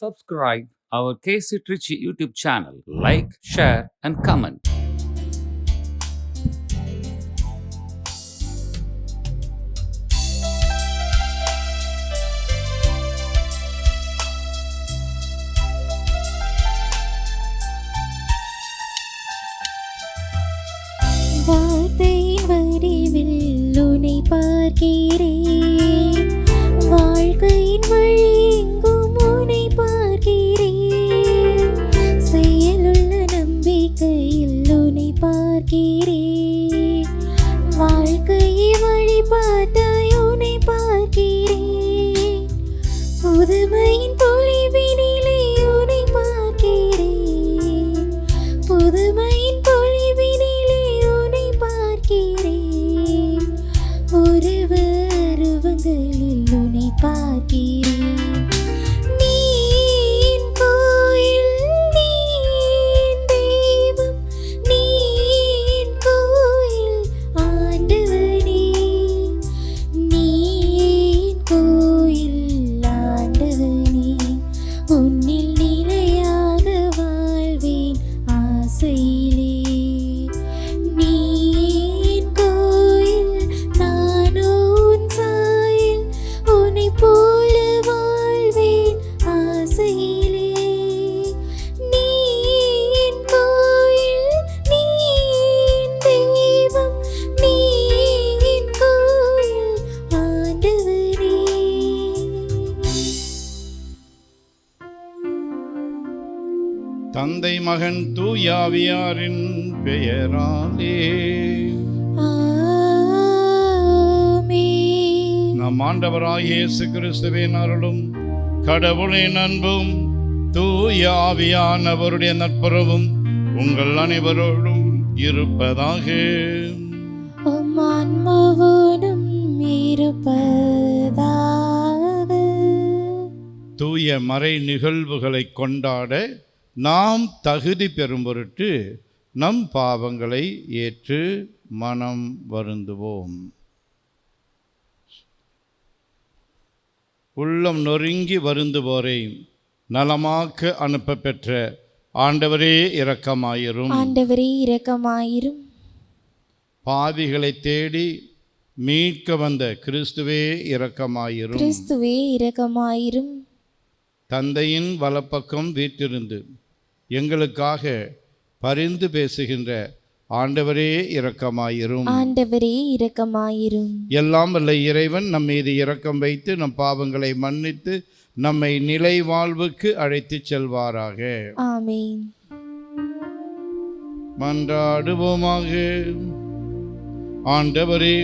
subscribe our KC Trichy YouTube channel. Like, share, and comment. வார்த்தையின் வடிவில் உன்னை பார்க்கிறேன், வாழ்க்கையின் வழி எங்கும் உன்னை பார்க்கிறேன், செயலுள்ள நம்பிக்கையில் உன்னை பார்க்கிறேன், வாழ்க்கையை வழி பார்த்தாய் உன்னை பார்க்கிறேன், புதுமையின் பொழிவினிலே உன்னை பார்க்கிறேன், புதுமையின் பொழிவினிலே உன்னை பார்க்கிறேன், உருவங்களில் உன்னை பார்க்கிறேன். நீ என் கோயில், நீ என் தெய்வம், நீ என் கோயில் ஆண்டவனே, நீ என் கோயில் ஆண்டவனே, உன்னில் நிலையாக வாழ்வேன் ஆசையிலே, நீ என் கோயில் நானோ உன் சாயல், உன்னைப் போல வாழ்வேன் ஆசையிலே, நீ என் கோயில், நீ என் தெய்வம், நீ என் கோயில் ஆண்டவரே. தந்தை மகன் தூயாவியாரின் பெயராலே ஆமென். நம் ஆண்டவராகிய இயேசு கிறிஸ்துவின் அருளும் கடவுளின் அன்பும் தூயாவியானவருடைய நட்புறவும் உங்கள் அனைவரோடும் இருப்பதாக. உம் ஆன்மாவோடும் இருப்பதாக. தூய மறை நிகழ்வுகளை கொண்டாட நாம் தகுதி பெறும் பொருட்டு நம் பாவங்களை ஏற்று மனம் வருந்துவோம். உள்ளம் நொறுங்கி வருந்துவோரை நலமாக்க அனுப்ப பெற்ற ஆண்டவரே இரக்கமாயிரும். ஆண்டவரே இரக்கமாயிரும். பாவிகளை தேடி மீட்க வந்த கிறிஸ்துவே இரக்கமாயிரும். கிறிஸ்துவே இரக்கமாயிரும். தந்தையின் வலப்பக்கம் வீற்றிருந்து எங்களுக்காக பரிந்து பேசுகின்ற ஆண்டவரே இரக்கமாயிரும். ஆண்டவரே இரக்கமாயிரும். எல்லாம் வல்ல இறைவன் நம் மீது இரக்கம் வைத்து நம் பாவங்களை மன்னித்து நம்மை நிலை வாழ்வுக்கு அழைத்துச் செல்வாராக. ஆமென். மன்றாடுவோமாக. ஆண்டவரே,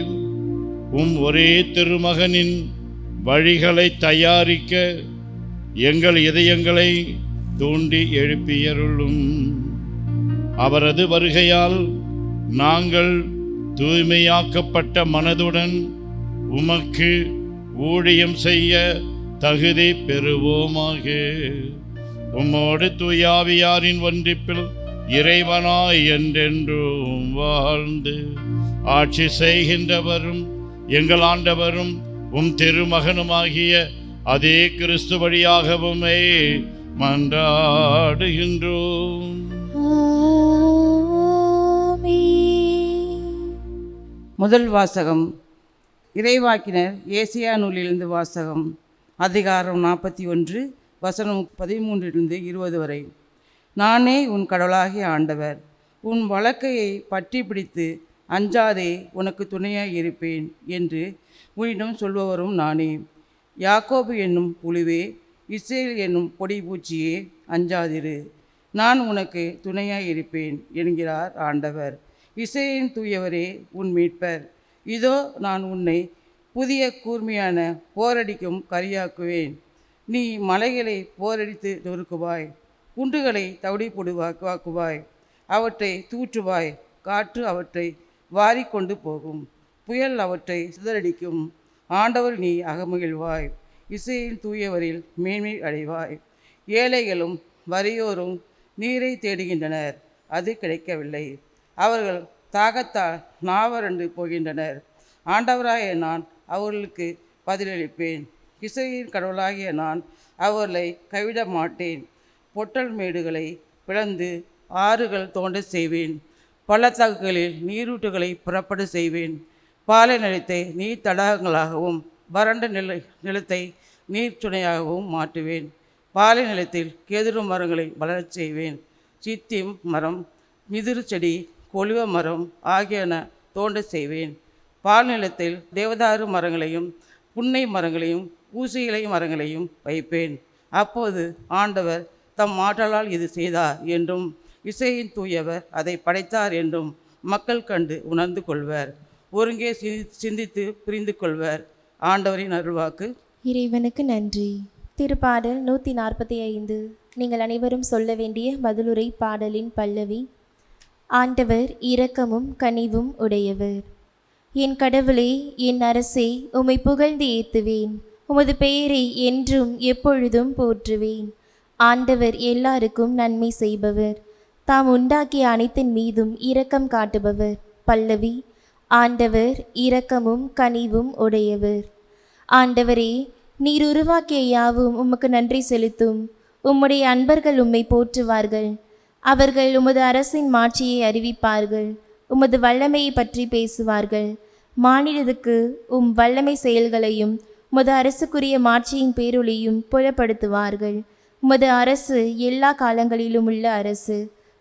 ஒரே திருமகனின் வழிகளை தயாரிக்க எங்கள் இதயங்களை தூண்டி எழுப்பியருளும். அவரது வருகையால் நாங்கள் தூய்மையாக்கப்பட்ட மனதுடன் உமக்கு ஊழியம் செய்ய தகுதி பெறுவோமாக. உம்மோடு தூயாவியாரின் ஒன்றிப்பில் இறைவனாய் என்றென்றும் வாழ்ந்து ஆட்சி செய்கின்றவரும் எங்கள் ஆண்டவரும் திருமகனுமாகிய அதே கிறிஸ்து வழியாகவுமே மன்றாடுகின்றோம். ஆமென். முதல் வாசகம் இறைவாக்கினர் ஏசியா நூலிலிருந்து வாசகம். அதிகாரம் 41 வசனம் 13 20 வரை. நானே உன் கடவுளாகிய ஆண்டவர், உன் வழக்கையை பற்றி பிடித்து அஞ்சாதே, உனக்கு துணையாய் இருப்பேன் என்று உன்னிடம் சொல்பவரும் நானே. யாக்கோபு என்னும் புழுவே, இஸ்ரேல் என்னும் பொடி பூச்சியே, அஞ்சாதிரு, நான் உனக்கு துணையாய் இருப்பேன் என்கிறார் ஆண்டவர். இஸ்ரேலின் தூயவரே, உன் மீட்பர். இதோ நான் உன்னை புதிய கூர்மையான போரடிக்கும் கரியாக்குவேன். நீ மலைகளை போரடித்து நொறுக்குவாய், குன்றுகளை தவிடி பொடுவாக்குவாய், அவற்றை தூற்றுவாய். காற்று அவற்றை வாரிக்கொண்டு போகும், புயல் அவற்றை சிதறடிக்கும். ஆண்டவர் நீ அகமகிழ்வாய், இசையின் தூயவரில் மேன்மை அடைவாய். ஏழைகளும் வறியோரும் நீரை தேடுகின்றனர், அது கிடைக்கவில்லை. அவர்கள் தாகத்தால் நாவறண்டு போகின்றனர். ஆண்டவராய நான் அவர்களுக்கு பதிலளிப்பேன். இஸ்ரவேலின் கடவுளாகிய நான் அவர்களை கைவிட மாட்டேன். பொட்டல் மேடுகளை பிளந்து ஆறுகள் தோண்ட செய்வேன். பள்ளத்தாக்குகளில் நீரூற்றுகளை புறப்பட செய்வேன். பாலை நிலத்தை நீர் தடாகங்களாகவும் வறண்ட நிலத்தை நீர்ச்சுனையாகவும் மாற்றுவேன். பாலை நிலத்தில் கேதுரு மரங்களை வளரச் செய்வேன். சித்திம் மரம், மிதிரு செடி, கொலுவ மரம் ஆகியன தோண்ட செய்வேன். பால் நிலத்தில் தேவதாரு மரங்களையும் புன்னை மரங்களையும் ஊசிகளை மரங்களையும் வைப்பேன். அப்போது ஆண்டவர் தம் ஆற்றலால் இது செய்தார் என்றும் இசையின் தூயவர் அதை படைத்தார் என்றும் மக்கள் கண்டு உணர்ந்து கொள்வர். ஒருங்கே சிந்தித்து புரிந்து கொள்வர். ஆண்டவரின் அருள்வாக்கு. இறைவனுக்கு நன்றி. திருப்பாடல் 145. நீங்கள் அனைவரும் சொல்ல வேண்டிய பதிலுரை பாடலின் பல்லவி. ஆண்டவர் இரக்கமும் கனிவும் உடையவர். என் கடவுளே, என் அரசே, உம்மை புகழ்ந்து ஏத்துவேன். உமது பெயரை என்றும் எப்பொழுதும் போற்றுவேன். ஆண்டவர் எல்லாருக்கும் நன்மை செய்பவர். தாம் உண்டாக்கிய அனைத்தின் மீதும் இரக்கம் காட்டுபவர். பல்லவி. ஆண்டவர் இரக்கமும் கனிவும் உடையவர். ஆண்டவரே, நீர் உருவாக்கிய யாவும் உமக்கு நன்றி செலுத்தும். உம்முடைய அன்பர்கள் உம்மை போற்றுவார்கள். அவர்கள் உமது அரசின் மாட்சியை அறிவிப்பார்கள். உமது வல்லமையை பற்றி பேசுவார்கள். மானிடத்துக்கு வல்லமை செயல்களையும் உமது அரசுக்குரிய மாட்சியின் பேரொளியும் புலப்படுத்துவார்கள். உமது அரசு எல்லா காலங்களிலும் உள்ள அரசு.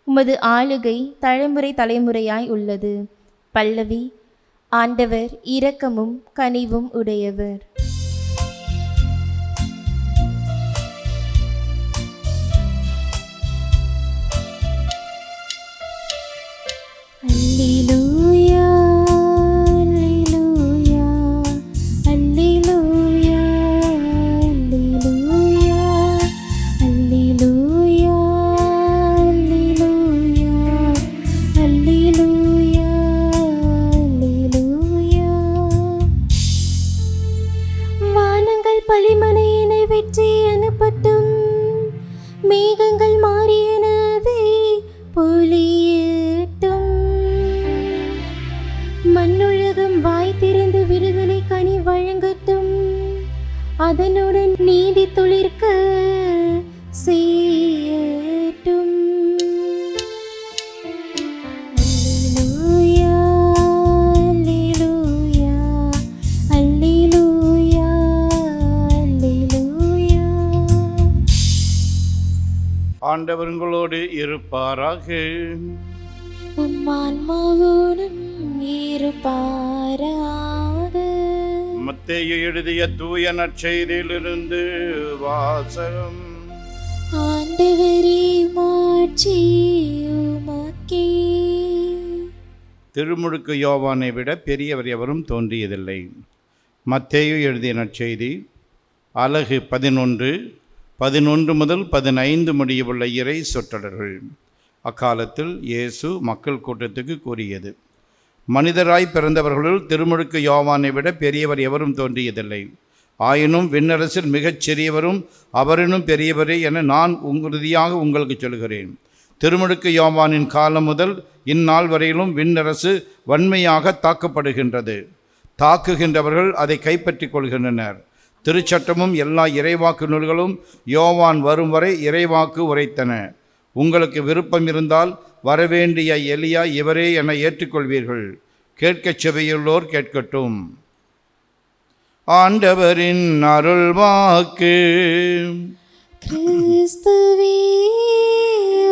உமது ஆளுகை தலைமுறை தலைமுறையாய் உள்ளது. பல்லவி. ஆண்டவர் இரக்கமும் கனிவும் உடையவர். அல்லேலூயா, அல்லேலூயா, அல்லேலூயா, அல்லேலூயா, அல்லேலூயா, அல்லேலூயா, அல்லேலூயா, அல்லேலூயா. வானங்கள் பலிமனையினை வெற்றி அனுப்பட்டும். மேகங்கள் மாறியனதை பொழியட்டும். மண்ணுலகம் வாய் திறந்து விடுதலை கனி வழங்கட்டும். அதனுடன் நீதி துளிர்க்க செய்யட்டும். அல்லேலூயா, அல்லேலூயா, அல்லேலூயா, அல்லேலூயா. ஆண்டவர் உங்களோடு இருப்பாராக. உம்மான்மாவோடும் இருப்பாராக. மத்தேயு எழுதிய தூய நற்செய்தியிலிருந்து வாசகம். ஆண்டவரே, மாட்சி உமக்கே. திருமுழுக்கு யோவானை விட பெரியவர் எவரும் தோன்றியதில்லை. மத்தேயு எழுதிய நற்செய்தி அலகு 11 முதல் 15 முடியவுள்ள இறை சொற்றொடர்கள். அக்காலத்தில் இயேசு மக்கள் கூட்டத்துக்கு கூறியது. மனிதராய் பிறந்தவர்களுள் திருமுழுக்கு யோவானை விட பெரியவர் எவரும் தோன்றியதில்லை. ஆயினும் விண்ணரசில் மிகச் சிறியவரும் அவரினும் பெரியவரே என நான் உறுதியாக உங்களுக்கு சொல்கிறேன். திருமுழுக்கு யோவானின் காலம் முதல் இந்நாள் வரையிலும் விண்ணரசு வன்மையாக தாக்கப்படுகின்றது. தாக்குகின்றவர்கள் அதை கைப்பற்றி கொள்கின்றனர். திருச்சட்டமும் எல்லா இறைவாக்கு நூல்களும் யோவான் வரும் வரை இறைவாக்கு உரைத்தன. உங்களுக்கு விருப்பம் இருந்தால் வரவேண்டிய எலியா இவரே என ஏற்றுக்கொள்வீர்கள். கேட்கச் செவியுள்ளோர் கேட்கட்டும். ஆண்டவரின் அருள் வாக்கு. கிறிஸ்துவே,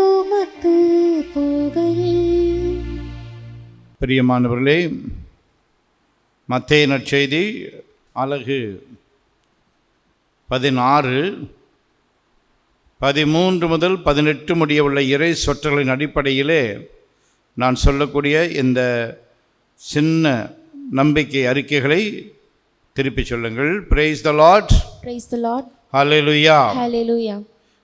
உமக்கு புகழ். பிரியமானவர்களே, மத்தேயு நற்செய்தி அலகு 16, 13 முதல் 18 முடியவுள்ள இறை சொற்றலின் அடிப்படையிலே நான் சொல்லக்கூடிய இந்த சின்ன நம்பிக்கை அறிக்கைகளை திருப்பி சொல்லுங்கள். Praise the Lord. Praise the Lord. Hallelujah. Hallelujah.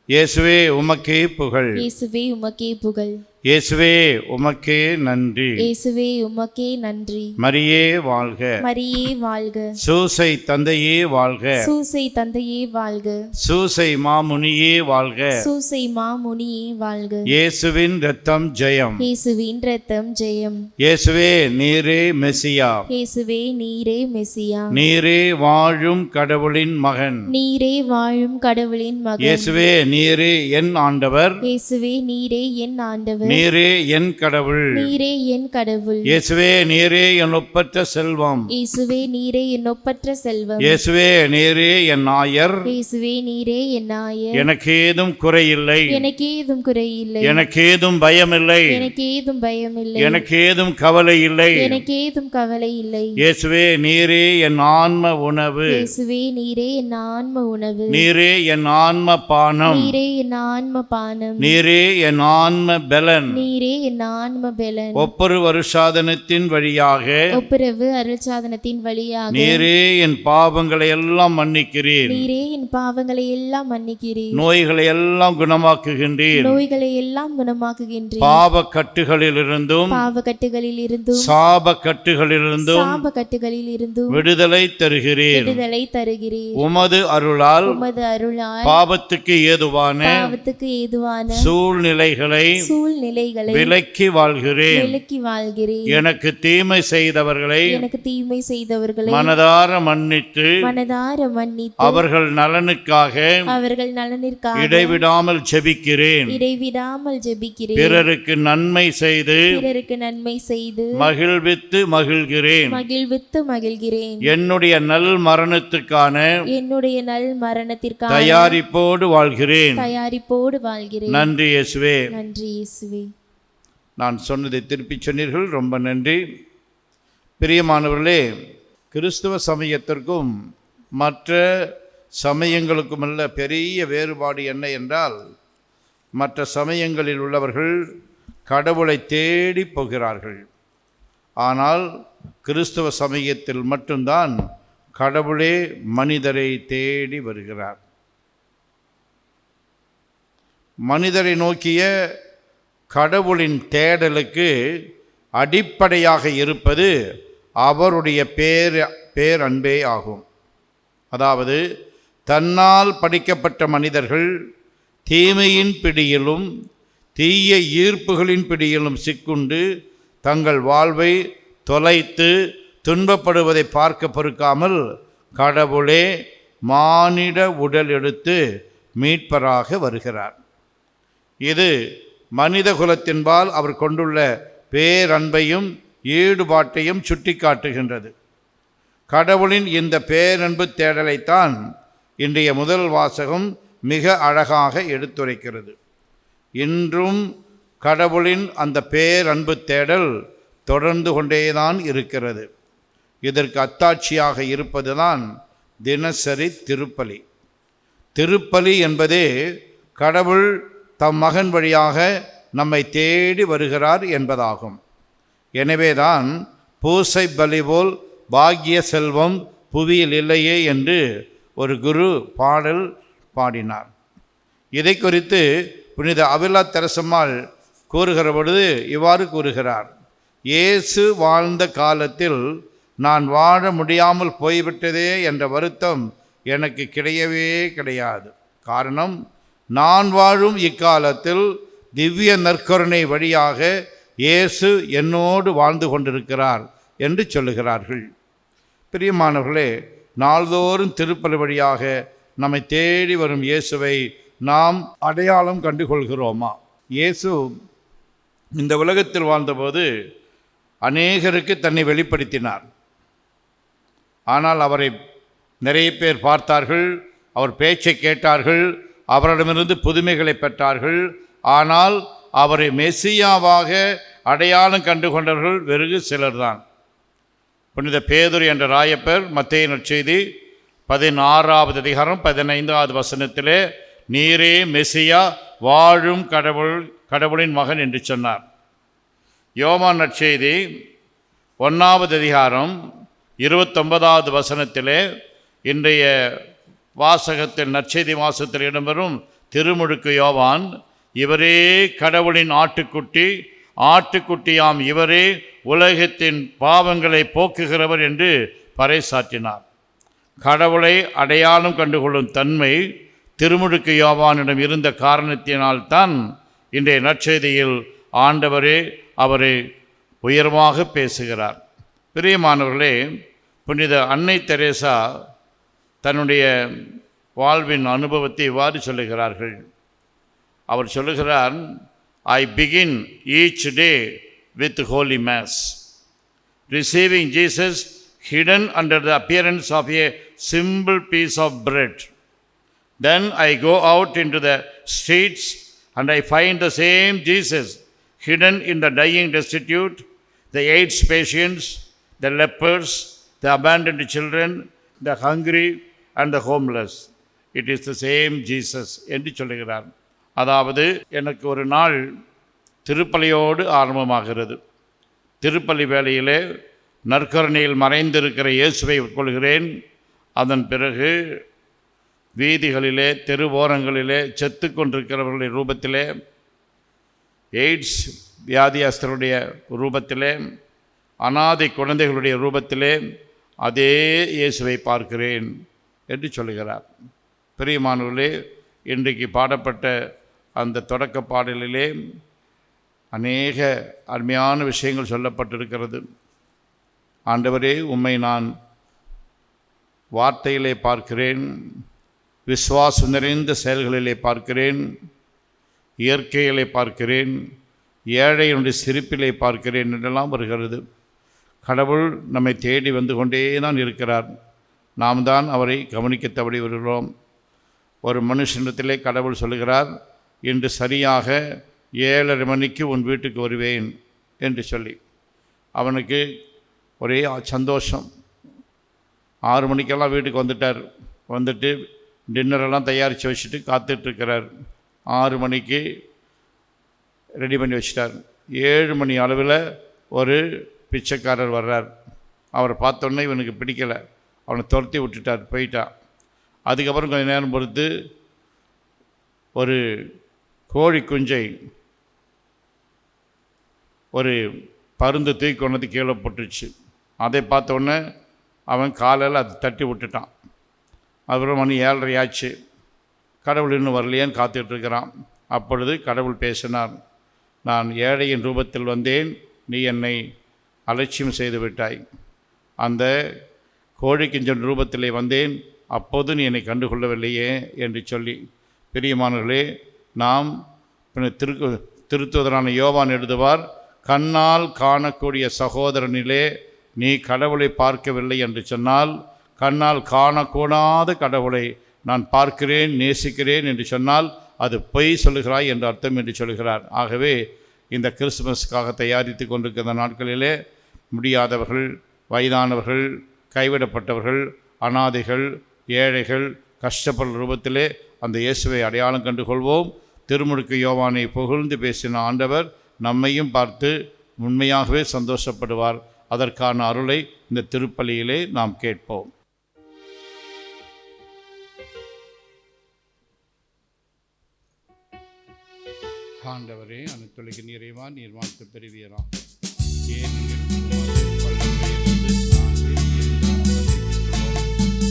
இயேசுவே உமக்கே புகழ். இயேசுவே உமக்கே புகழ். இயேசுவே உமக்கே நன்றி. இயேசுவே உமக்கே நன்றி. மரியே வாழ்க. மரியே வாழ்க. சூசை தந்தையே வாழ்க. சூசை தந்தையே வாழ்க. சூசை மாமுனியே வாழ்க. சூசை மாமுனியே வாழ்க. இயேசுவின் இரத்தம் ஜெயம். இயேசுவின் இரத்தம் ஜெயம். இயேசுவே நீரே மெசியா. இயேசுவே நீரே மெசியா. நீரே வாழும் கடவுளின் மகன். நீரே வாழும் கடவுளின் மகன். இயேசுவே நீரே என் ஆண்டவர். இயேசுவே நீரே என் ஆண்டவர். நீரே என் கடவுள். நீரே என் கடவுள். இயேசுவே நீரே என் ஒப்பற்ற செல்வம். இயேசுவே நீரே என் ஒப்பற்ற செல்வம். இயேசுவே நீரே என் ஆயர். இயேசுவே நீரே என் ஆயர். எனக்கேதும் குறையில்லை. எனக்கேதும் குறையில்லை. எனக்கேதும் பயமில்லை. எனக்கேதும் பயமில்லை. எனக்கேதும் கவலை இல்லை. எனக்கேதும் கவலை இல்லை. இயேசுவே நீரே என் ஆன்ம உணவு. இயேசுவே நீரே என் ஆன்ம உணவு. நீரே என் ஆன்ம பானம். நீரே என் ஆன்ம பானம். நீரே என் ஆன்ம பலன். நீரே என் ஆன்ம பலன். ஒவ்வொரு வருஷாதனத்தின் வழியாக ஒப்புரவு அருள்சாதனத்தின் வழியாக நீரே என் பாவங்களை எல்லாம் மன்னிக்கிறீர். நீரே என் பாவங்களை எல்லாம் மன்னிக்கிறீர். நோய்களை எல்லாம் குணமாக்குகின்றீர். நோய்களை எல்லாம் குணமாக்குகின்றீர். பாவ கட்டுகளிலிருந்தும் பாவக்கட்டுகளில் இருந்தும் சாப கட்டுகளிலிருந்தும் சாபக்கட்டுகளில் இருந்தும் விடுதலை தருகிறீர். விடுதலை தருகிறீர். உமது அருளால் உமது அருளால் பாவத்துக்கு ஏதுவான பாவத்துக்கு ஏதுவான சூழ்நிலைகளை விலக்கி வாழ்கிறேன். விலக்கி வாழ்கிறேன். எனக்கு தீமை செய்தவர்களை எனக்கு தீமை செய்தவர்களை மனதார மன்னித்து அவர்கள் நலனுக்காக இடைவிடாமல் ஜெபிக்கிறேன். பிறருக்கு நன்மை செய்து மகிழ்வித்து மகிழ்கிறேன். என்னுடைய நல் மரணத்துக்கான தயாரிப்போடு வாழ்கிறேன். நன்றி இயேசுவே. நன்றி இயேசுவே. நான் சொன்னதை திருப்பி சொன்னீர்கள், ரொம்ப நன்றி. பிரியமானவர்களே, கிறிஸ்துவ சமயத்திற்கும் மற்ற சமயங்களுக்குமல்ல பெரிய வேறுபாடு என்ன என்றால், மற்ற சமயங்களில் உள்ளவர்கள் கடவுளை தேடி போகிறார்கள். ஆனால் கிறிஸ்துவ சமயத்தில் மட்டும்தான் கடவுளே மனிதரை தேடி வருகிறார். மனிதரை நோக்கிய கடவுளின் தேடலுக்கு அடிப்படையாக இருப்பது அவருடைய பேரன்பே ஆகும். அதாவது தன்னால் படைக்கப்பட்ட மனிதர்கள் தீமையின் பிடியிலும் தீய ஈர்ப்புகளின் பிடியிலும் சிக்குண்டு தங்கள் வாழ்வை தொலைத்து துன்பப்படுவதை பார்க்க பொறுக்காமல் கடவுளே மானிட உடல் எடுத்து மீட்பராக வருகிறார். இது மனித குலத்தின்பால் அவர் கொண்டுள்ள பேரன்பையும் ஈடுபாட்டையும் சுட்டி காட்டுகின்றது. கடவுளின் இந்த பேரன்பு தேடலைத்தான் இன்றைய முதல் வாசகம் மிக அழகாக எடுத்துரைக்கிறது. இன்றும் கடவுளின் அந்த பேரன்பு தேடல் தொடர்ந்து கொண்டேதான் இருக்கிறது. இதற்கு அத்தாட்சியாக இருப்பதுதான் தினசரி திருப்பலி. திருப்பலி என்பதே கடவுள் தம் மகன் வழியாக நம்மை தேடி வருகிறார் என்பதாகும். எனவேதான் பூசை பலி போல் பாக்கிய செல்வம் புவியில் இல்லையே என்று ஒரு குரு பாடல் பாடினார். இதை குறித்து புனித அவிலா தெரசம்மாள் கூறுகிற பொழுது இவ்வாறு கூறுகிறார்: இயேசு வாழ்ந்த காலத்தில் நான் வாழ முடியாமல் போய்விட்டதே என்ற வருத்தம் எனக்கு கிடையவே கிடையாது. காரணம், நான் வாழும் இக்காலத்தில் திவ்ய நற்கருணை வழியாக இயேசு என்னோடு வாழ்ந்து கொண்டிருக்கிறார் என்று சொல்லுகிறார்கள். பிரியமானவர்களே, நாள்தோறும் திருப்பலி வழியாக நம்மை தேடி வரும் இயேசுவை நாம் அடையாளம் கண்டுகொள்கிறோமா? இயேசு இந்த உலகத்தில் வாழ்ந்தபோது அநேகருக்கு தன்னை வெளிப்படுத்தினார். ஆனால் அவரை நிறைய பேர் பார்த்தார்கள், அவர் பேச்சை கேட்டார்கள், அவரிடமிருந்து புதுமைகளை பெற்றார்கள். ஆனால் அவரை மெசியாவாக அடையாளம் கண்டு கொண்டவர்கள் வெறுகு சிலர்தான். புனித பேதுரு என்ற ராயப்பர் மத்தேயு நற்செய்தி 16வது அதிகாரம் 15வது வசனத்திலே நீரே மெசியா, வாழும் கடவுளின் மகன் என்று சொன்னார். யோவான் நற்செய்தி 1வது அதிகாரம் 29வது வசனத்திலே இன்றைய வாசகத்தில் நற்செய்தி வாசகத்தில் இடம்பெறும் திருமுழுக்கு யோவான் இவரே கடவுளின் ஆட்டுக்குட்டி, ஆட்டுக்குட்டியாம் இவரே உலகத்தின் பாவங்களை போக்குகிறவர் என்று பறைசாற்றினார். கடவுளை அடையாளம் கண்டுகொள்ளும் தன்மை திருமுழுக்கு யோவானிடம் இருந்த காரணத்தினால்தான் இன்றைய நற்செய்தியில் ஆண்டவரே அவரை உயர்வாக பேசுகிறார். பிரியமானவர்களே, புனித அன்னை தெரேசா தன்னுடைய வாழ்வின் அனுபவத்தை இவ்வாறு சொல்லுகிறார்கள். அவர் சொல்லுகிறார், I begin each day with Holy Mass, receiving Jesus hidden under the appearance of a simple piece of bread. Then I go out into the streets and I find the same Jesus hidden in the dying destitute, the AIDS patients, the lepers, the abandoned children, the hungry and the homeless. It is the same Jesus என்று சொல்லுகிறார். அதாவது எனக்கு ஒரு நாள் திருப்பலியோடு ஆரம்பமாகிறது. திருப்பலி வேளையிலே நற்கருணையில் மறைந்திருக்கிற இயேசுவை உட்கொள்கிறேன். அதன் பிறகு வீதிகளிலே, தெருவோரங்களிலே செத்து கொண்டிருக்கிறவர்களுடைய ரூபத்திலே, எய்ட்ஸ் வியாதியஸ்தருடைய ரூபத்திலே, அனாதை குழந்தைகளுடைய ரூபத்திலே அதே இயேசுவை பார்க்கிறேன் என்று சொல்லுகிறார். பிரியமானவர்களே, இன்றைக்கு பாடப்பட்ட அந்த தொடக்க பாடலிலே அநேக அருமையான விஷயங்கள் சொல்லப்பட்டிருக்கிறது. ஆண்டவரே, உம்மை நான் வார்த்தையிலே பார்க்கிறேன், விசுவாசம் நிறைந்த செயல்களிலே பார்க்கிறேன், இயற்கையிலே பார்க்கிறேன், ஏழையினுடைய சிரிப்பிலே பார்க்கிறேன் என்றெல்லாம் வருகிறது. கடவுள் நம்மை தேடி வந்து கொண்டே தான் இருக்கிறார். நாம் தான் அவரை கவனிக்க தவறி வருகிறோம். ஒரு மனுஷனிடத்திலே கடவுள் சொல்லுகிறார், இன்று சரியாக 7:30 மணிக்கு உன் வீட்டுக்கு வருவேன் என்று சொல்லி. அவனுக்கு ஒரே சந்தோஷம். 6 மணிக்கெல்லாம் வீட்டுக்கு வந்துட்டார். வந்துட்டு டின்னரெல்லாம் தயாரித்து வச்சுட்டு காத்துட்ருக்கிறார். 6 மணிக்கு ரெடி பண்ணி வச்சிட்டார். 7 மணி அளவில் ஒரு பிச்சைக்காரர் வர்றார். அவரை பார்த்தோன்னே இவனுக்கு பிடிக்கலை, அவனை துரத்தி விட்டுட்டார், போயிட்டான். அதுக்கப்புறம் கொஞ்சம் நேரம் பொறுத்து ஒரு கோழி குஞ்சை ஒரு பருந்து தூக்கி கொண்டு கீழே போட்டுருச்சு. அதை பார்த்தோன்னே அவன் காலையில் அதை தட்டி விட்டுட்டான். அப்புறம் மணி 7:30 ஆச்சு. கடவுள் இன்னும் வரலையேன்னு காத்துட்ருக்கிறான். அப்பொழுது கடவுள் பேசினார், நான் ஏழையின் ரூபத்தில் வந்தேன், நீ என்னை அலட்சியம் செய்து விட்டாய். அந்த கோழிக்குஞ்சன் ரூபத்திலே வந்தேன், அப்போது நீ என்னை கண்டுகொள்ளவில்லையே என்று சொல்லி. பிரியமானவர்களே, நாம் திருத்துவதரான யோவான் எழுதுவார், கண்ணால் காணக்கூடிய சகோதரனிலே நீ கடவுளை பார்க்கவில்லை என்று சொன்னால், கண்ணால் காணக்கூடாத கடவுளை நான் பார்க்கிறேன், நேசிக்கிறேன் என்று சொன்னால் அது பொய் சொல்லுகிறாய் என்று அர்த்தம் என்று சொல்கிறார். ஆகவே இந்த கிறிஸ்துமஸ்க்காக தயாரித்து கொண்டிருக்கிற நாட்களிலே முடியாதவர்கள், வயதானவர்கள், கைவிடப்பட்டவர்கள், அனாதைகள், ஏழைகள், கஷ்டப்படுற ரூபத்திலே அந்த இயேசுவை அடையாளம் கண்டுகொள்வோம். திருமுழுக்கு யோவானை புகழ்ந்து பேசின ஆண்டவர் நம்மையும் பார்த்து உண்மையாகவே சந்தோஷப்படுவார். அதற்கான அருளை இந்த திருப்பலியிலே நாம் கேட்போம். ஆண்டவரே, அனைத்துலகின் நிறைவா நீர் வாழ்த்து பெறுவீராக. ஏனெனில்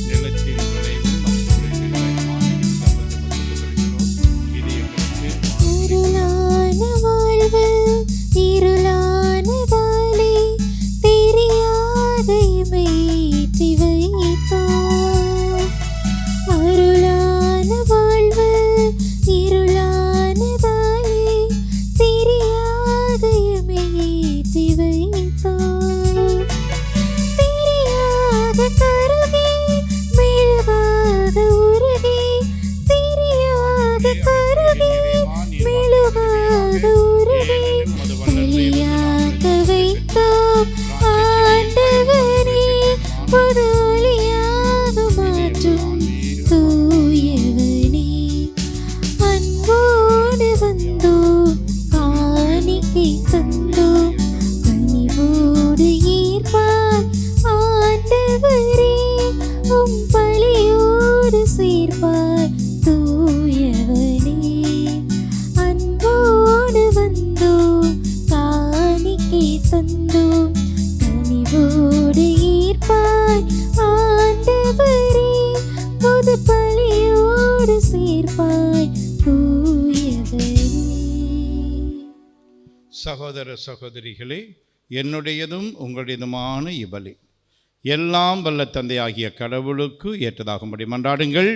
நிலத்தின் விளைவும் இது எங்களுக்கு இருளான வாழ்வு, இருளான வாழை தெரியாத இமையேற்றி வைத்தோம். அருளான வாழ்வு, இருளான வாழை தெரியாத இமையேற்றி உமது பலியோடு சேர்ப்பாய் தூயவரே. சகோதர சகோதரிகளே, என்னுடையதும் உங்களுடையதுமான இபலி எல்லாம் வல்ல தந்தையாகிய கடவுளுக்கு ஏற்றதாகும்படி மன்றாடுங்கள்.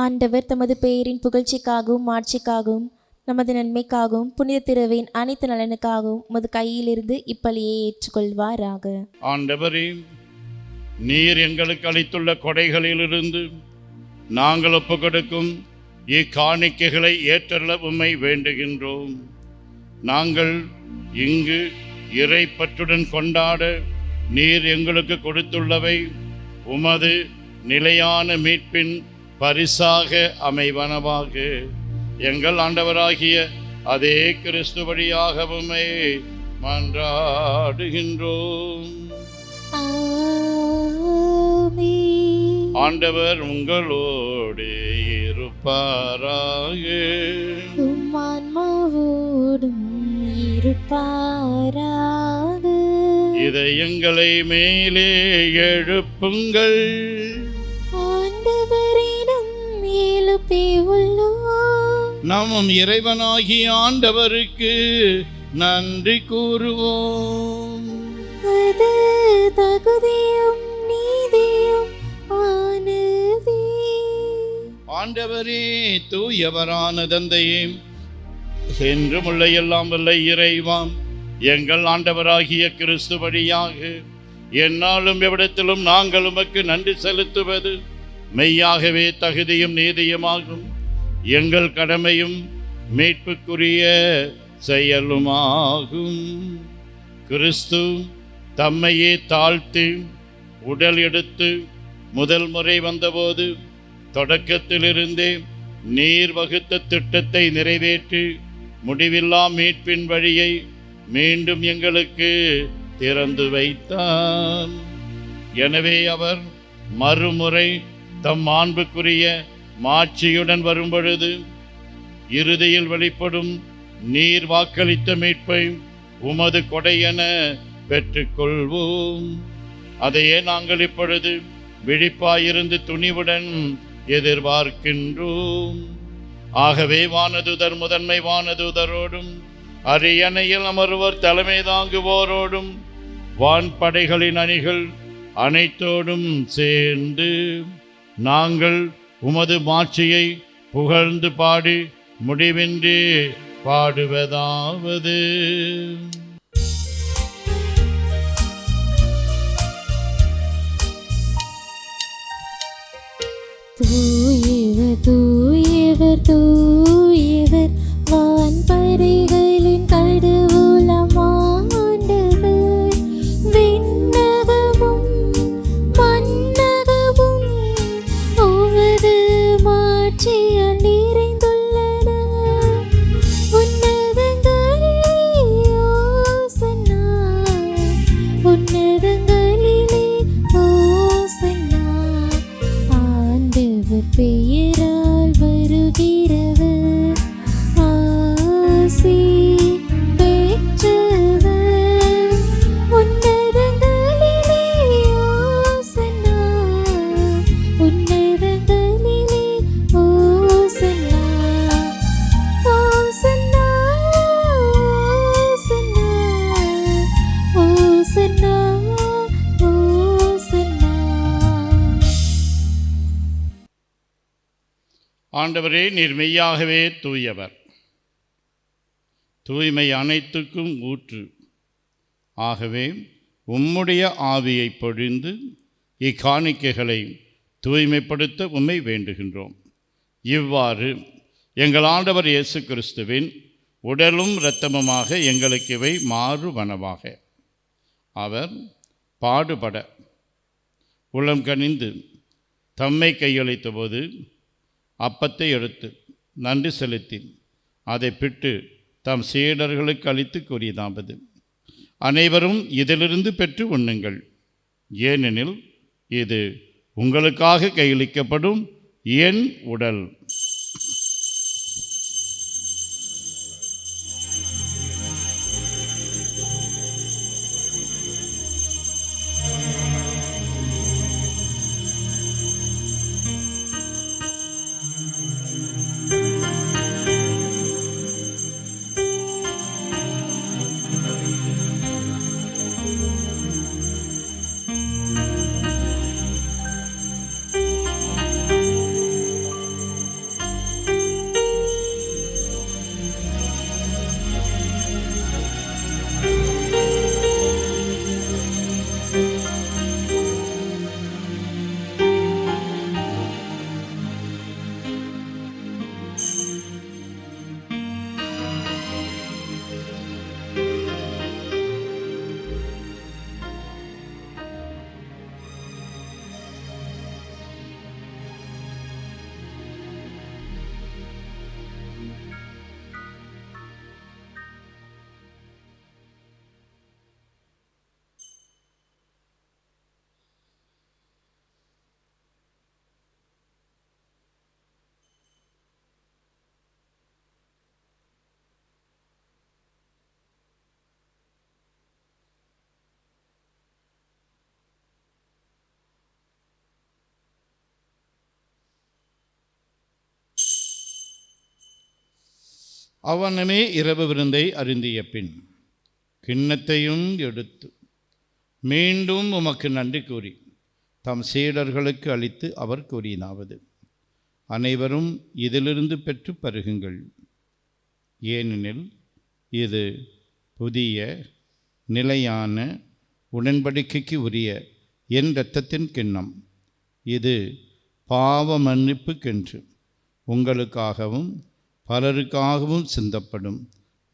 ஆண்டவர் தமது பெயரின் புகழ்ச்சிக்காகவும் மாட்சிக்காகவும் நமது நன்மைக்காகவும் புனித திருவின் அனைத்து நலனுக்காகவும் உமது கையிலிருந்து இப்பலியை ஏற்றுக்கொள்வாராக. ஆண்டவரே, நீர் எங்களுக்கு அளித்துள்ள கொடைகளிலிருந்து நாங்கள் ஒப்புக் கொடுக்கும் இக்காணிக்கைகளை ஏற்றல்ல உம்மை வேண்டுகின்றோம். நாங்கள் இங்கு இறைப்பற்றுடன் கொண்டாட நீர் எங்களுக்கு கொடுத்துள்ளவை உமது நிலையான மீட்பின் பரிசாக அமைவனவாக. எங்கள் ஆண்டவராகிய அதே கிறிஸ்து வழியாக உம்மை மன்றாடுகின்றோம். ஆண்டவர் உங்களோடு இருப்பாராக. உம் ஆன்மாவோடும் இருப்பாராக. இதயங்களை மேலே எழுப்புங்கள். ஆண்டவரிடம் எழுப்பி உள்ளோம். நாம் இறைவனாகிய ஆண்டவருக்கு நன்றி கூறுவோம். அது தகுதியும் நீதியும் ஆனதே. ஆண்டவரே, தூயவரான தந்தையே, என்றும் உள்ள எல்லாம் வல்ல இறைவாம், எங்கள் ஆண்டவராகிய கிறிஸ்து வழியாக எந்நாளும் எவ்விடத்திலும் நாங்கள் உமக்கு நன்றி செலுத்துவது மெய்யாகவே தகுதியும் நீதியுமாகும். எங்கள் கடமையும் மீட்புக்குரிய செயலுமாகும். கிறிஸ்து தம்மையே தாழ்த்தி உடல் எடுத்து முதல் முறை வந்தபோது தொடக்கத்திலிருந்தே நீர் வகுத்த திட்டத்தை நிறைவேற்றி முடிவில்லா மீட்பின் வழியை மீண்டும் எங்களுக்கு திறந்து வைத்தார். எனவே அவர் மறுமுறை தம் மாண்புக்குரிய மாட்சியுடன் வரும்பொழுது இறுதியில் வெளிப்படும் நீர் வாக்களித்த மீட்பை உமது கொடையென பெற்றுக்கொள்வோம். அதையே நாங்கள் இப்பொழுது விழிப்பாயிருந்து துணிவுடன் எதிர்பார்க்கின்றோம். ஆகவே வானதுதர் முதன்மை வானதுதரோடும் அரியணையில் அமர்வர் தலைமை தாங்குவோரோடும் வான்படைகளின் அணிகள் அனைத்தோடும் சேர்ந்து நாங்கள் உமது மாட்சியை புகழ்ந்து பாடி முடிவின்றி பாடுவதாவது. தூயவர் தூயவர் தூயவர் வான்படைகளின் கடவுளாம் ஆண்டவர். விண்ணகமும் மண்ணகமும் உமது மாட்சியால் நிறைந்துள்ளன. உன்னதங்களிலே ஓசன்னா, உன்னதங்களிலே ஓசன்னா. ஆண்டவர் பெயரால் வருகிறவர் ஆசி பெற்றவர். உன்னதங்களிலே ஓசன்னா, உன்னதங்களிலே ஓசன்னா. ஓசன்னா, ஓசன்னா, ஓசன்னா, ஓசன்னா. ஆண்டவரே, நீர் மெய்யாகவே தூயவர், தூய்மை அனைத்துக்கும் ஊற்று. ஆகவே உம்முடைய ஆவியை பொழிந்து இக்காணிக்கைகளை தூய்மைப்படுத்த உம்மை வேண்டுகின்றோம். இவ்வாறு எங்கள் ஆண்டவர் இயேசு கிறிஸ்துவின் உடலும் இரத்தமுமாக எங்களுக்கு இவை மாறுவனவாக. அவர் பாடுபட உளம் கனிந்து தம்மை கையளித்த போது அப்பத்தை எடுத்து நன்றி செலுத்தி அதை பிட்டு தம் சீடர்களுக்கு அளித்து கூறியதாவது: அனைவரும் இதிலிருந்து பெற்று உண்ணுங்கள், ஏனெனில் இது உங்களுக்காக கையளிக்கப்படும் என் உடல். அவனமே இரவு விருந்தை அருந்திய பின் கிண்ணத்தையும் எடுத்து மீண்டும் உமக்கு நன்றி கூறி தம் சீடர்களுக்கு அளித்து அவர் கூறினாவது: அனைவரும் இதிலிருந்து பெற்று பருகுங்கள். ஏனெனில் இது புதிய நிலையான உடன்படிக்கைக்கு உரிய என் இரத்தத்தின் கிண்ணம். இது பாவ மன்னிப்புக்கென்று உங்களுக்காகவும் பலருக்காகவும் சிந்தப்படும்.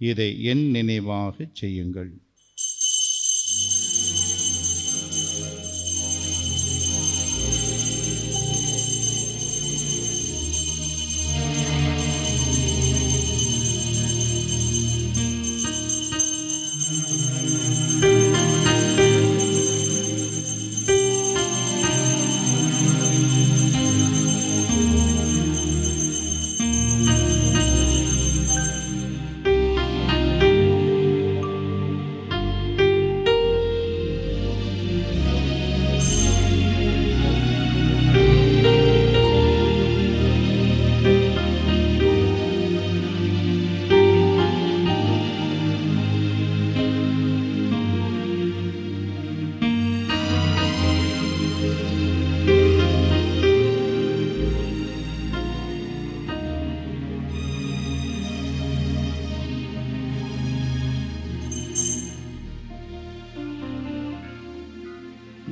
இதை என் நினைவாக செய்யுங்கள்.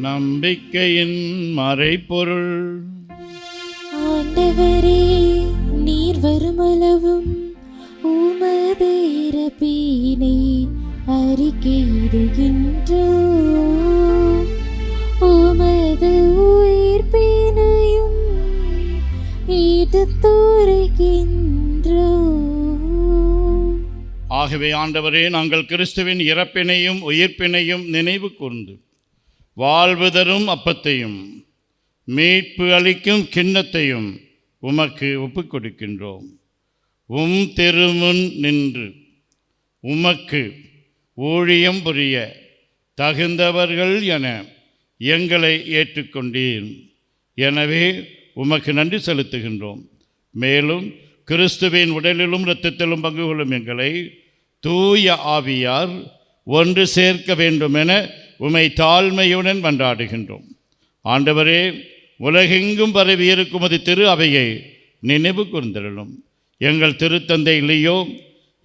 நம்பிக்கையின் மறைபொருள். ஆண்டவரே, நீர் வருமளவும் உமது இறப்பினை அறிக்கையிடுகின்றோம், உமது உயிர்ப்பினையும் எடுத்துரைக்கின்றோம். ஆகவே ஆண்டவரே, நாங்கள் கிறிஸ்துவின் இறப்பினையும் உயிர்ப்பினையும் நினைவு கூர்ந்து வாழ்வு தரும் அப்பத்தையும் மீட்பு அளிக்கும் கிண்ணத்தையும் உமக்கு ஒப்புக் கொடுக்கின்றோம். திருமுன் நின்று உமக்கு ஊழியம் புரிய தகுந்தவர்கள் என எங்களை ஏற்றுக்கொண்டீர். எனவே உமக்கு நன்றி செலுத்துகின்றோம். மேலும் கிறிஸ்துவின் உடலிலும் இரத்தத்திலும் பங்கு கொள்ளும் எங்களை தூய ஆவியார் ஒன்று சேர்க்க வேண்டுமென உம்மை தாழ்மையுடன் மன்றாடுகின்றோம். ஆண்டவரே, உலகெங்கும் பரவி இருக்கும் அது திரு அவையை நினைவு கூர்ந்தருளும். எங்கள் திருத்தந்தை லியோ,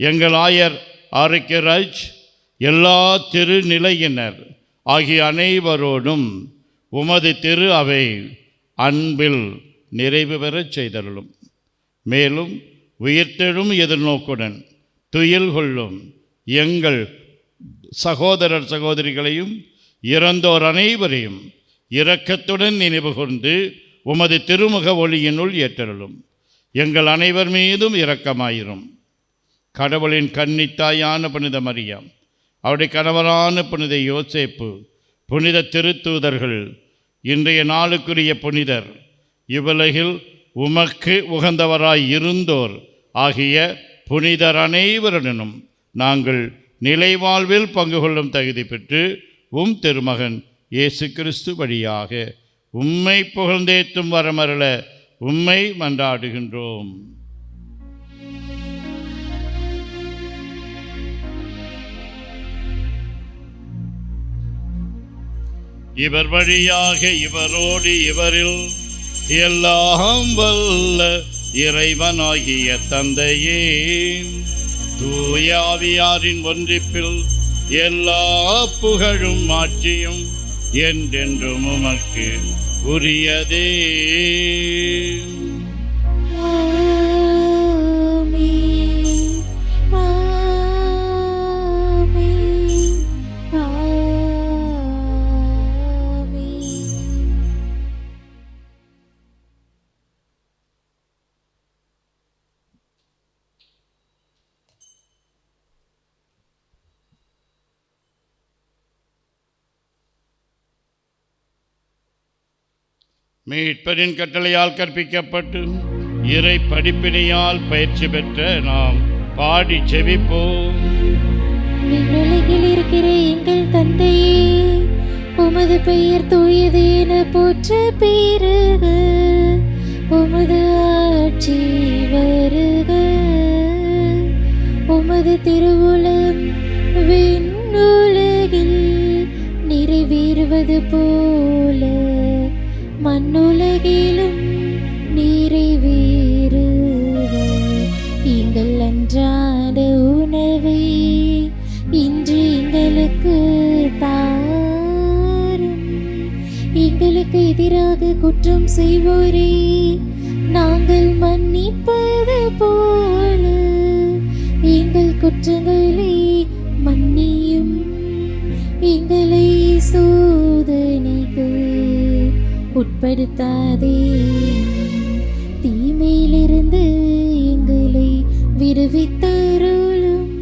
எங்கள் ஆயர் ஆரோக்கியராஜ், எல்லா திருநிலையினர் ஆகிய அனைவரோடும் உமது திரு அவை அன்பில் நிறைவு பெறச் செய்தருளும். மேலும் உயிர்த்தெழும் எதிர்நோக்குடன் துயில் கொள்ளும் எங்கள் சகோதரர் சகோதரிகளையும் இறந்தோர் அனைவரையும் இரக்கத்துடன் நினைவு கூர்ந்து உமது திருமுக ஒளியினுள் ஏற்றருளும். எங்கள் அனைவர் மீதும் இரக்கமாயிரும். கடவுளின் கன்னித்தாயான புனித மரியாம், அவருடைய கணவரான புனித யோசேப்பு, புனித திருத்தூதர்கள், இன்றைய நாளுக்குரிய புனிதர், இவ்வுலகில் உமக்கு உகந்தவராய் இருந்தோர் ஆகிய புனிதர் அனைவருடனும் நாங்கள் நிலைவாழ்வில் பங்கு கொள்ளும் தகுதி பெற்று திருமகன் இயேசு கிறிஸ்து வழியாக உம்மை புகழ்ந்தேத்தும் வரமருள உம்மை மன்றாடுகின்றோம். இவர் வழியாக இவரோடு இவரில் எல்லாம் வல்ல இறைவனாகிய தந்தையே, தூய ஆவியாரின் ஒன்றிப்பில் எல்லா புகழும் ஆட்சியும் என்றென்றும் உமக்கு உரியதே. மீட்பரின் கட்டளையால் கற்பிக்கப்பட்டு இறை படிப்பினையால் பயிற்சி பெற்ற நாம் பாடி செவிப்போம். விண்ணுலகில் இருக்கிற எங்கள் தந்தையே, உமது பெயர் தூயது என போற்ற பெருக, உமது ஆட்சி வருக, உமது திருவுளம் விண்ணுலகில் நிறைவேறுவது போல மண்ணுலகிலும் நிறைவேறுக. எங்கள் அன்றாட உணவை இன்று எங்களுக்கு தாரும். எங்களுக்கு எதிராக குற்றம் செய்வோரே நாங்கள் மன்னிப்பது போல எங்கள் குற்றங்களை மன்னியும். எங்களை சோதனைக்கு உட்படுத்தாதே, தீமையிலிருந்து எங்களை விடுவித்தருளும்.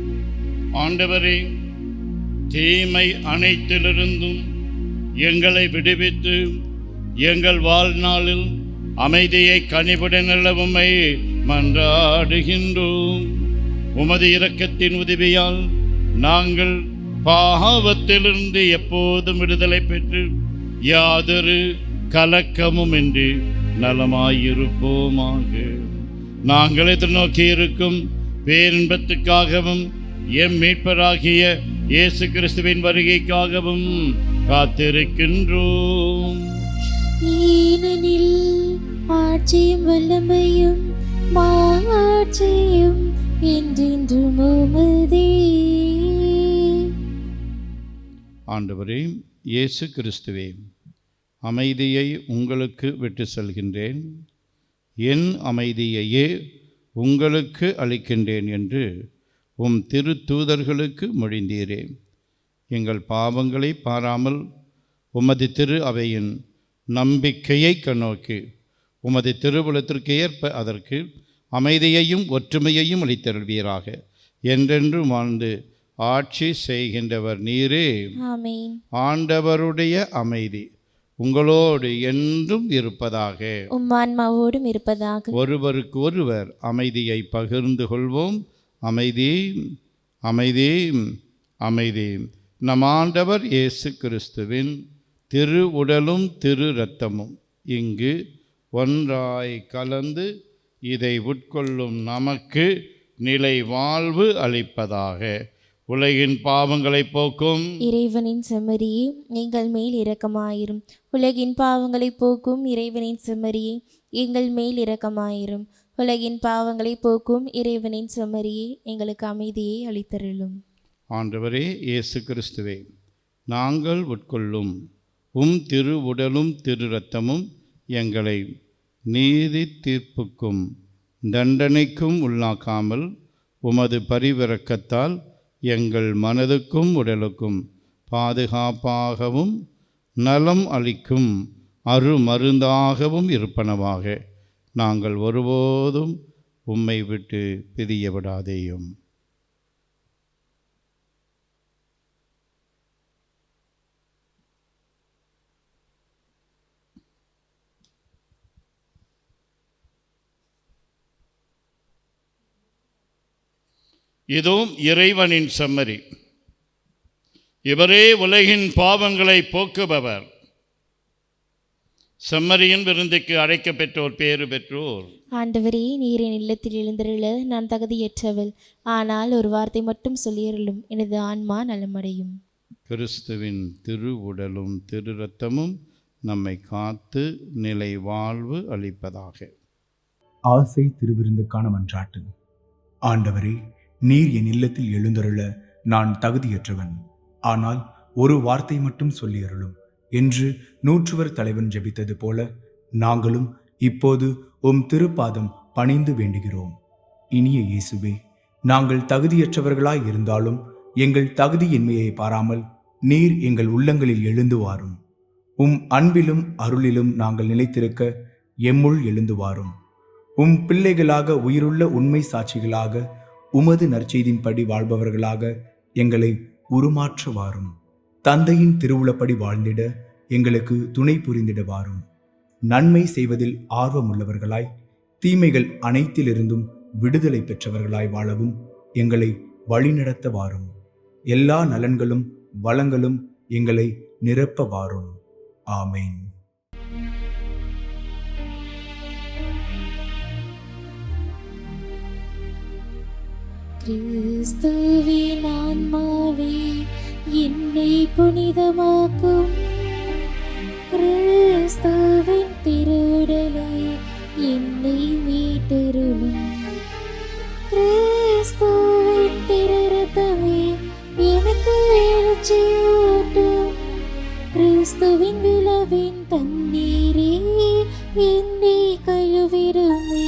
ஆண்டவரே, தீமை அனைத்திலிருந்தும் எங்களை விடுவித்து எங்கள் வாழ்நாளில் அமைதியை கனிவுடன் நிலவுமை மன்றாடுகின்றோம். உமது இரக்கத்தின் உதவியால் நாங்கள் பாவத்திலிருந்து எப்போதும் விடுதலை பெற்று யாதொரு கலக்கமும் இன்றி நலமாயிருப்போமாக. நாங்கள் எதிர்நோக்கி இருக்கும் பேரின்பத்துக்காகவும் எம் மீட்பராகிய இயேசு கிறிஸ்துவின் வருகைக்காகவும் காத்திருக்கின்றோம். ஏனெனில் ஆட்சியும் வல்லமையும் மாட்சியும் என்றென்றும் உமதே. ஆண்டவரே இயேசு கிறிஸ்துவே, அமைதியை உங்களுக்கு விட்டு செல்கின்றேன், என் அமைதியையே உங்களுக்கு அளிக்கின்றேன் என்று உம் திரு தூதர்களுக்கு மொழிந்தீரே. எங்கள் பாவங்களை பாராமல் உமது திரு அவையின் நம்பிக்கையை கண்ணோக்கி உமது திருவுளத்திற்கு ஏற்ப அதற்கு அமைதியையும் ஒற்றுமையையும் அளித்தருள்வீராக. என்றென்று வாழ்ந்து ஆட்சி செய்கின்றவர் நீரே. ஆமென். ஆண்டவருடைய அமைதி உங்களோடு என்றும் இருப்பதாக. உம் ஆன்மாவோடும் இருப்பதாக. ஒருவருக்கு ஒருவர் அமைதியை பகிர்ந்து கொள்வோம். அமைதி, அமைதி, அமைதி. நம் ஆண்டவர் இயேசு கிறிஸ்துவின் திரு உடலும் திரு இரத்தமும் இங்கு ஒன்றாய் கலந்து இதை உட்கொள்ளும் நமக்கு நிலை வாழ்வு அளிப்பதாக. உலகின் பாவங்களை போக்கும் இறைவனின் செம்மறியே எங்கள் மேல் இரக்கமாயிரும். உலகின் பாவங்களை போக்கும் இறைவனின் செம்மறியே எங்கள் மேல் இரக்கமாயிரும். உலகின் பாவங்களை போக்கும் இறைவனின் செம்மறியே எங்களுக்கு அமைதியை அளித்தருளும். ஆண்டவரே இயேசு கிறிஸ்துவே, நாங்கள் உட்கொள்ளும் உம் திரு உடலும் திரு இரத்தமும் எங்களை நீதி தீர்ப்புக்கும் தண்டனைக்கும் உள்ளாக்காமல் உமது பரிவிரக்கத்தால் எங்கள் மனதுக்கும் உடலுக்கும் பாதுகாப்பாகவும் நலம் அளிக்கும் அருமருந்தாகவும் இருப்பனவாக. நாங்கள் ஒருபோதும் உம்மை விட்டு பிரிய விடாதேயும். இதுவும் இறைவனின் செம்மறி. இவரே உலகின் பாவங்களை போக்குபவர். செம்மறியின் விருந்துக்கு அழைக்கப்பெற்றோர் பேறு பெற்றோர். ஆண்டவரே, நீரின் இல்லத்தில் எழுந்தருள நான் தகுதியற்றவள். ஆனால் ஒரு வார்த்தை மட்டும் சொல்லியருளும், எனது ஆன்மா நலமடையும். கிறிஸ்துவின் திரு உடலும் திரு இரத்தமும் நம்மை காத்து நிலை வாழ்வு அளிப்பதாக. ஆசை திருவிருந்துக்கான மன்றாட்டு. ஆண்டவரே, நீர் என் இல்லத்தில் எழுந்தருள நான் தகுதியற்றவன். ஆனால் ஒரு வார்த்தை மட்டும் சொல்லியருளும் என்று நூற்றுவர் தலைவன் ஜெபித்தது போல நாங்களும் இப்போது உம் திருப்பாதம் பணிந்து வேண்டுகிறோம். இனிய இயேசுவே, நாங்கள் தகுதியற்றவர்களாய் இருந்தாலும் எங்கள் தகுதியின்மையை பாராமல் நீர் எங்கள் உள்ளங்களில் எழுந்து வாரும். உம் அன்பிலும் அருளிலும் நாங்கள் நிலைத்திருக்க எம்முள் எழுந்து வாரும். உம் பிள்ளைகளாக உயிருள்ள உண்மை சாட்சிகளாக உமது நற்செய்தின்படி வாழ்பவர்களாக எங்களை உருமாற்ற வாரும். தந்தையின் திருவுளப்படி வாழ்ந்திட எங்களுக்கு துணை புரிந்திட வாரும். நன்மை செய்வதில் ஆர்வமுள்ளவர்களாய் தீமைகள் அனைத்திலிருந்தும் விடுதலை பெற்றவர்களாய் வாழவும் எங்களை வழிநடத்த வாரும். எல்லா நலன்களும் வளங்களும் எங்களை நிரப்ப வாரும். ஆமேன். கிறிஸ்துவின் ஆன்மாவே என்னை புனிதமாக்கும். கிறிஸ்துவின் திருவுடலே என்னை மீட்டருளும். கிறிஸ்துவின் திருரத்தமே எனக்கு எழுச்சியூட்டும். கிறிஸ்துவின் விழவின் தண்ணீரே என்னை கழுவிடுமே.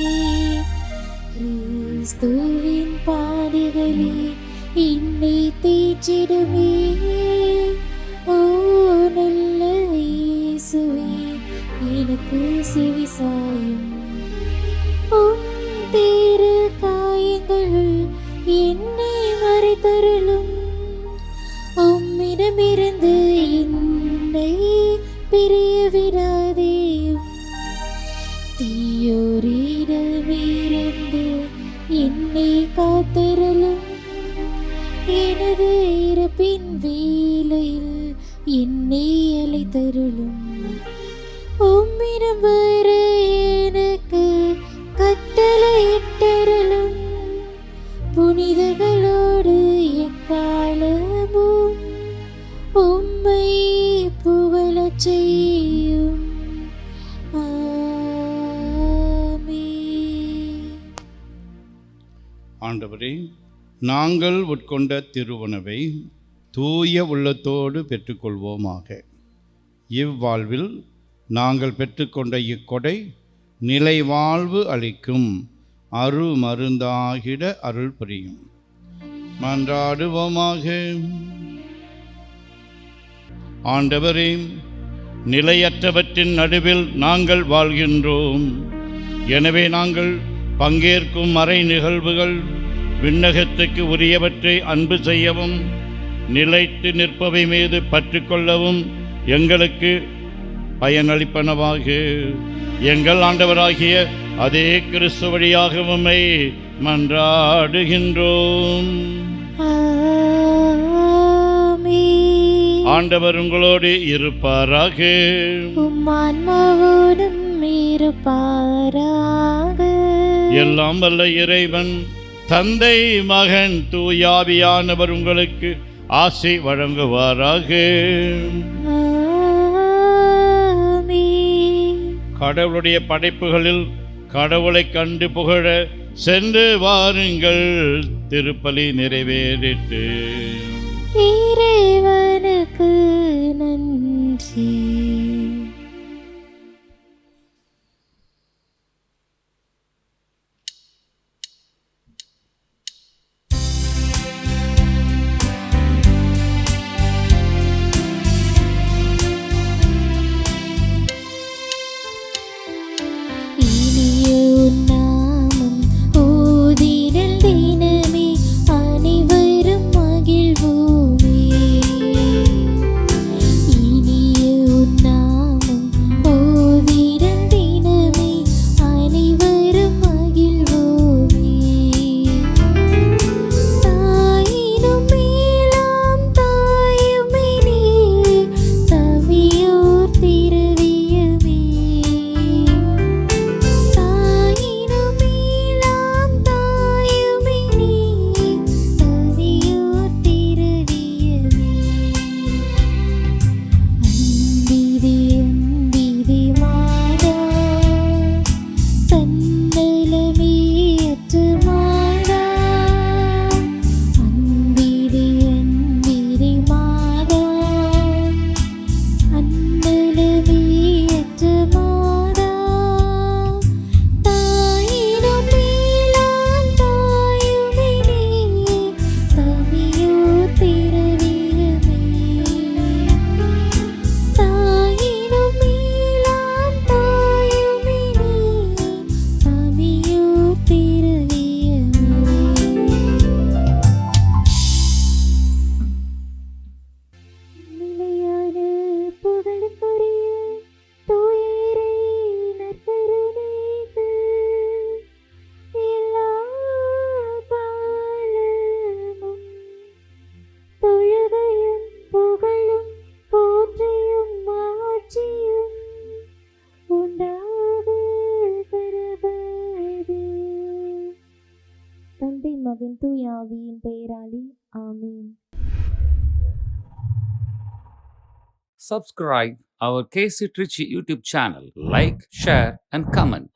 கிறிஸ்துவின் பாடுகளே என்னை தேற்றிடுமே. ஓ நல்ல இயேசுவே, எனக்கு செவிசாயும். உம் திரு காயங்களுள் என்னை மறைத்தருளும். உம்மிடமிருந்து என்னை பிரிய விடாதேயும். தீயோரிடமிருந்து என்னை காத்தருளும். எனது இறப்பின் வேளையில் என்னை அழைத்தருளும். உம்மிடம் வர எனக்கு கட்டளையிட்டருளும். புனிதர்களோடு எக்காலமும் உம்மை புகழச் செய்யும். ஆமென். ஆண்டவரே, நாங்கள் உட்கொண்ட திருவுணவை தூய உள்ளத்தோடு பெற்றுக்கொள்வோமாக. இவ்வாழ்வில் நாங்கள் பெற்றுக்கொண்ட இக்கொடை நிலை வாழ்வு அளிக்கும் அருமருந்தாகிட அருள் புரியும். மன்றாடுவோமாக. ஆண்டவரே, நிலையற்றவற்றின் நடுவில் நாங்கள் வாழ்கின்றோம். எனவே நாங்கள் பங்கேற்கும் மறை நிகழ்வுகள் விண்ணகத்துக்கு உரியவற்றை அன்பு செய்யவும், நிலைத்து நிற்பவை மீது பற்று கொள்ளவும் எங்களுக்கு பயனளிப்பனவாக. எங்கள் ஆண்டவராகிய அதே கிறிஸ்து வழியாக உம்மை மன்றாடுகின்றோம். ஆமென். ஆண்டவர் உங்களோடு இருப்பாராக. உம் ஆன்மாவோடும் இருப்பாராக. எல்லாம் வல்ல இறைவன் தந்தை, மகன், தூயாவியானவர் உங்களுக்கு ஆசை வழங்குவாராக. ஆமென். கடவுளுடைய படைப்புகளில் கடவுளை கண்டு புகழ சென்று வாருங்கள். திருப்பலி நிறைவேறிற்று. இறைவனுக்கு நன்றி. இனிய உன் நாமம் ஓதிடல் தினமே அனைவரும் மகிழ்வோமே. இனிய உன் நாமம் தந்தை மகன் தூய ஆவியின் பெயராலே ஆமென். Subscribe our KC Trichy YouTube channel. Like, share and comment.